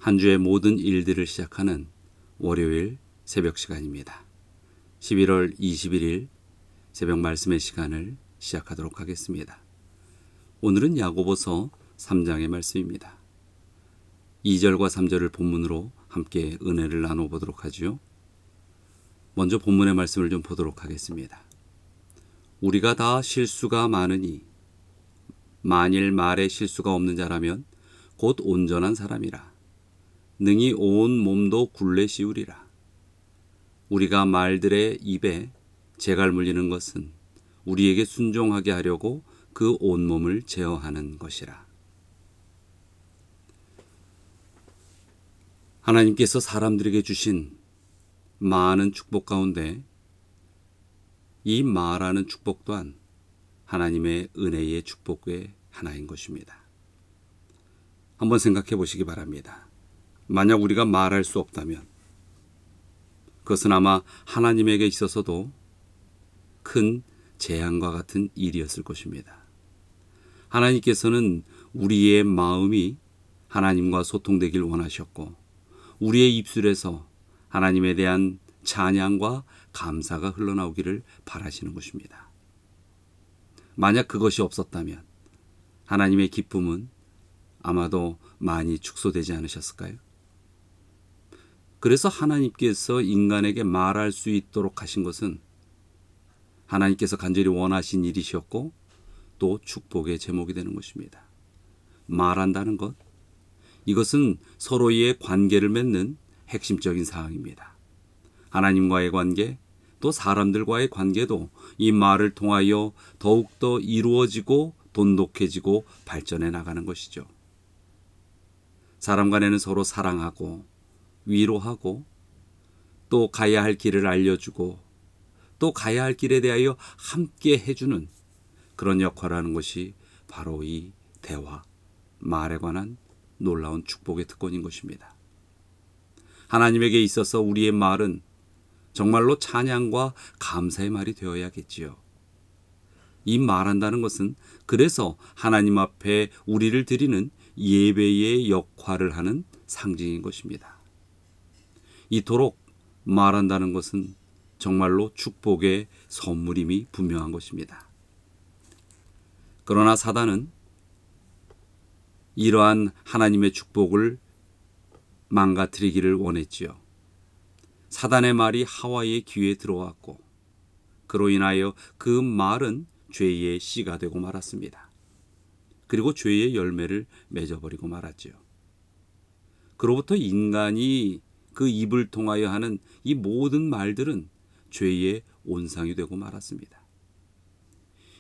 한 주의 모든 일들을 시작하는 월요일 새벽 시간입니다. 11월 21일 새벽 말씀의 시간을 시작하도록 하겠습니다. 오늘은 야고보서 3장의 말씀입니다. 2절과 3절을 본문으로 함께 은혜를 나눠보도록 하죠. 먼저 본문의 말씀을 좀 보도록 하겠습니다. 우리가 다 실수가 많으니 만일 말에 실수가 없는 자라면 곧 온전한 사람이라 능히 온 몸도 굴레 씌우리라. 우리가 말들의 입에 재갈 물리는 것은 우리에게 순종하게 하려고 그 온몸을 제어하는 것이라. 하나님께서 사람들에게 주신 많은 축복 가운데 이 말하는 축복 또한 하나님의 은혜의 축복의 하나인 것입니다. 한번 생각해 보시기 바랍니다. 만약 우리가 말할 수 없다면 그것은 아마 하나님에게 있어서도 큰 재앙과 같은 일이었을 것입니다. 하나님께서는 우리의 마음이 하나님과 소통되길 원하셨고 우리의 입술에서 하나님에 대한 찬양과 감사가 흘러나오기를 바라시는 것입니다. 만약 그것이 없었다면 하나님의 기쁨은 아마도 많이 축소되지 않으셨을까요? 그래서 하나님께서 인간에게 말할 수 있도록 하신 것은 하나님께서 간절히 원하신 일이셨고 또 축복의 제목이 되는 것입니다. 말한다는 것, 이것은 서로의 관계를 맺는 핵심적인 사항입니다. 하나님과의 관계, 또 사람들과의 관계도 이 말을 통하여 더욱더 이루어지고 돈독해지고 발전해 나가는 것이죠. 사람 간에는 서로 사랑하고 위로하고 또 가야 할 길을 알려주고 또 가야 할 길에 대하여 함께 해주는 그런 역할을 하는 것이 바로 이 대화, 말에 관한 놀라운 축복의 특권인 것입니다. 하나님에게 있어서 우리의 말은 정말로 찬양과 감사의 말이 되어야겠지요. 이 말한다는 것은 그래서 하나님 앞에 우리를 드리는 예배의 역할을 하는 상징인 것입니다. 이토록 말한다는 것은 정말로 축복의 선물임이 분명한 것입니다. 그러나 사단은 이러한 하나님의 축복을 망가뜨리기를 원했지요. 사단의 말이 하와의 귀에 들어왔고 그로 인하여 그 말은 죄의 씨가 되고 말았습니다. 그리고 죄의 열매를 맺어버리고 말았지요. 그로부터 인간이 그 입을 통하여 하는 이 모든 말들은 죄의 온상이 되고 말았습니다.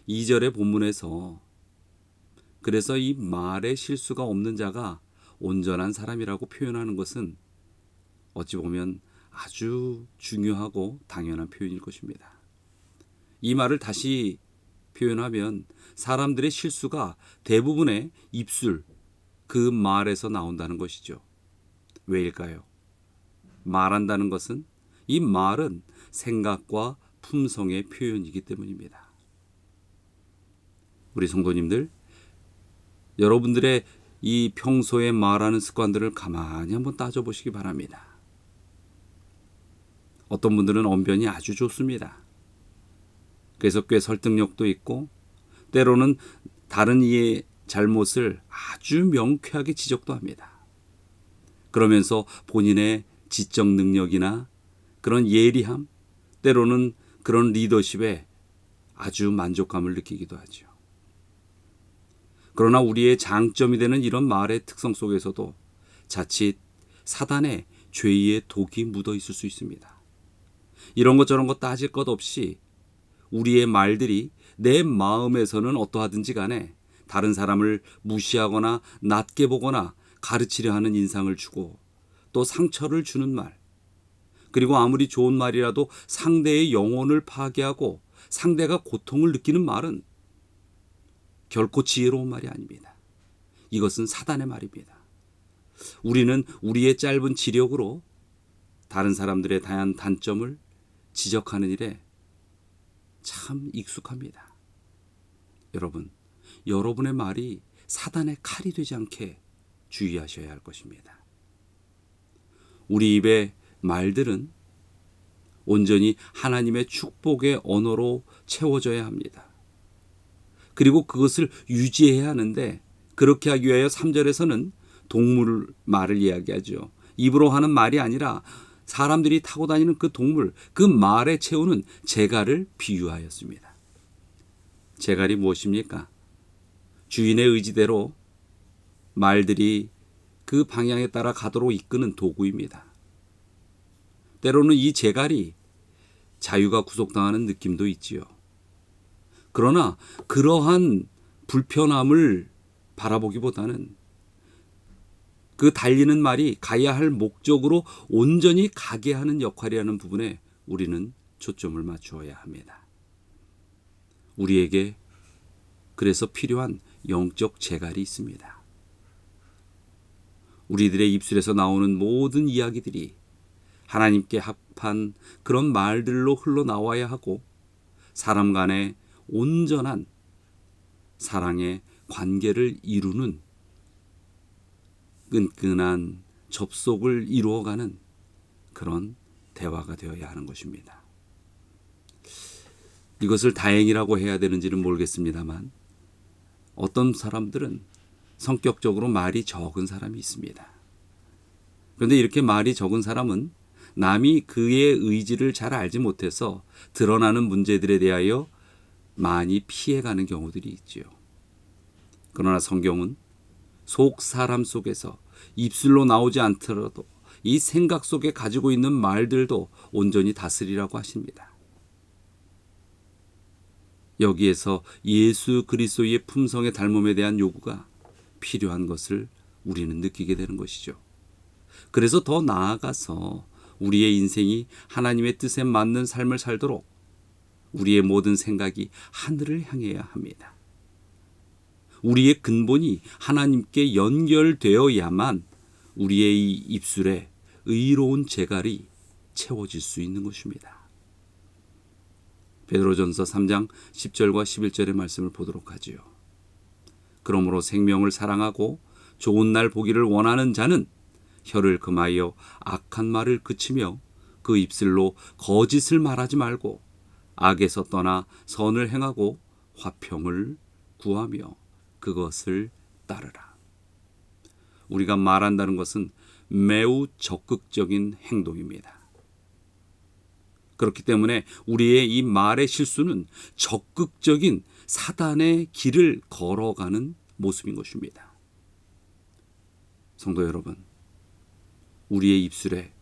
2절의 본문에서 그래서 이 말에 실수가 없는 자가 온전한 사람이라고 표현하는 것은 어찌 보면 아주 중요하고 당연한 표현일 것입니다. 이 말을 다시 표현하면 사람들의 실수가 대부분의 입술, 그 말에서 나온다는 것이죠. 왜일까요? 말한다는 것은 이 말은 생각과 품성의 표현이기 때문입니다. 우리 성도님들, 여러분들의 이 평소에 말하는 습관들을 가만히 한번 따져보시기 바랍니다. 어떤 분들은 언변이 아주 좋습니다. 그래서 꽤 설득력도 있고 때로는 다른 이의 잘못을 아주 명쾌하게 지적도 합니다. 그러면서 본인의 지적 능력이나 그런 예리함, 때로는 그런 리더십에 아주 만족감을 느끼기도 하죠. 그러나 우리의 장점이 되는 이런 말의 특성 속에서도 자칫 사단의 죄의 독이 묻어 있을 수 있습니다. 이런 것 저런 것 따질 것 없이 우리의 말들이 내 마음에서는 어떠하든지 간에 다른 사람을 무시하거나 낮게 보거나 가르치려 하는 인상을 주고 또 상처를 주는 말, 그리고 아무리 좋은 말이라도 상대의 영혼을 파괴하고 상대가 고통을 느끼는 말은 결코 지혜로운 말이 아닙니다. 이것은 사단의 말입니다. 우리는 우리의 짧은 지력으로 다른 사람들의 다양한 단점을 지적하는 일에 참 익숙합니다. 여러분, 여러분의 말이 사단의 칼이 되지 않게 주의하셔야 할 것입니다. 우리 입의 말들은 온전히 하나님의 축복의 언어로 채워져야 합니다. 그리고 그것을 유지해야 하는데, 그렇게 하기 위하여 3절에서는 동물 말을 이야기하죠. 입으로 하는 말이 아니라 사람들이 타고 다니는 그 동물, 그 말에 채우는 재갈을 비유하였습니다. 재갈이 무엇입니까? 주인의 의지대로 말들이 그 방향에 따라 가도록 이끄는 도구입니다. 때로는 이 재갈이 자유가 구속당하는 느낌도 있지요. 그러나 그러한 불편함을 바라보기보다는 그 달리는 말이 가야 할 목적으로 온전히 가게 하는 역할이라는 부분에 우리는 초점을 맞추어야 합니다. 우리에게 그래서 필요한 영적 재갈이 있습니다. 우리들의 입술에서 나오는 모든 이야기들이 하나님께 합한 그런 말들로 흘러나와야 하고, 사람 간의 온전한 사랑의 관계를 이루는 끈끈한 접속을 이루어가는 그런 대화가 되어야 하는 것입니다. 이것을 다행이라고 해야 되는지는 모르겠습니다만, 어떤 사람들은 성격적으로 말이 적은 사람이 있습니다. 그런데 이렇게 말이 적은 사람은 남이 그의 의지를 잘 알지 못해서 드러나는 문제들에 대하여 많이 피해가는 경우들이 있지요. 그러나 성경은 속 사람 속에서 입술로 나오지 않더라도 이 생각 속에 가지고 있는 말들도 온전히 다스리라고 하십니다. 여기에서 예수 그리스도의 품성의 닮음에 대한 요구가 필요한 것을 우리는 느끼게 되는 것이죠. 그래서 더 나아가서 우리의 인생이 하나님의 뜻에 맞는 삶을 살도록 우리의 모든 생각이 하늘을 향해야 합니다. 우리의 근본이 하나님께 연결되어야만 우리의 이 입술에 의로운 재갈이 채워질 수 있는 것입니다. 베드로전서 3장 10절과 11절의 말씀을 보도록 하지요. 그러므로 생명을 사랑하고 좋은 날 보기를 원하는 자는 혀를 금하여 악한 말을 그치며 그 입술로 거짓을 말하지 말고 악에서 떠나 선을 행하고 화평을 구하며 그것을 따르라. 우리가 말한다는 것은 매우 적극적인 행동입니다. 그렇기 때문에 우리의 이 말의 실수는 적극적인 사단의 길을 걸어가는 모습인 것입니다. 성도 여러분, 우리의 입술에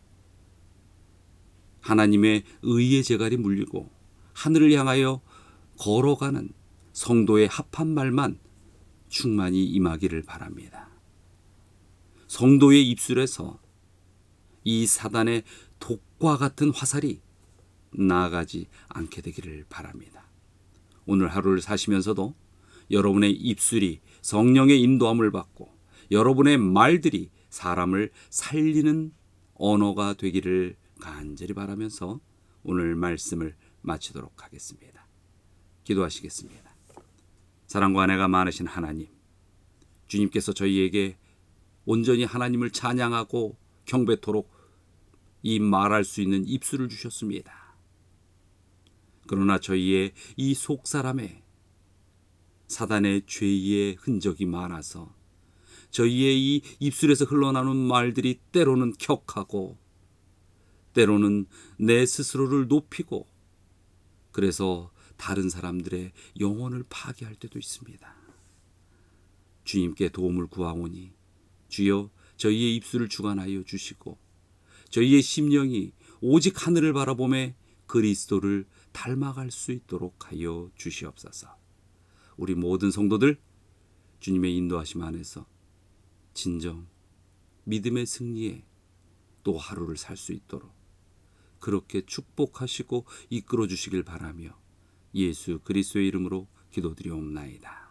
하나님의 의의 재갈이 물리고 하늘을 향하여 걸어가는 성도의 합한 말만 충만히 임하기를 바랍니다. 성도의 입술에서 이 사단의 독과 같은 화살이 나아가지 않게 되기를 바랍니다. 오늘 하루를 사시면서도 여러분의 입술이 성령의 인도함을 받고 여러분의 말들이 사람을 살리는 언어가 되기를 간절히 바라면서 오늘 말씀을 마치도록 하겠습니다. 기도하시겠습니다. 사랑과 은혜가 많으신 하나님, 주님께서 저희에게 온전히 하나님을 찬양하고 경배토록 이 말할 수 있는 입술을 주셨습니다. 그러나 저희의 이 속사람에 사단의 죄의 흔적이 많아서 저희의 이 입술에서 흘러나오는 말들이 때로는 격하고 때로는 내 스스로를 높이고 그래서 다른 사람들의 영혼을 파괴할 때도 있습니다. 주님께 도움을 구하오니 주여 저희의 입술을 주관하여 주시고 저희의 심령이 오직 하늘을 바라보며 그리스도를 닮아갈 수 있도록 하여 주시옵소서. 우리 모든 성도들 주님의 인도하심 안에서 진정 믿음의 승리에 또 하루를 살 수 있도록 그렇게 축복하시고 이끌어 주시길 바라며 예수 그리스도의 이름으로 기도드리옵나이다.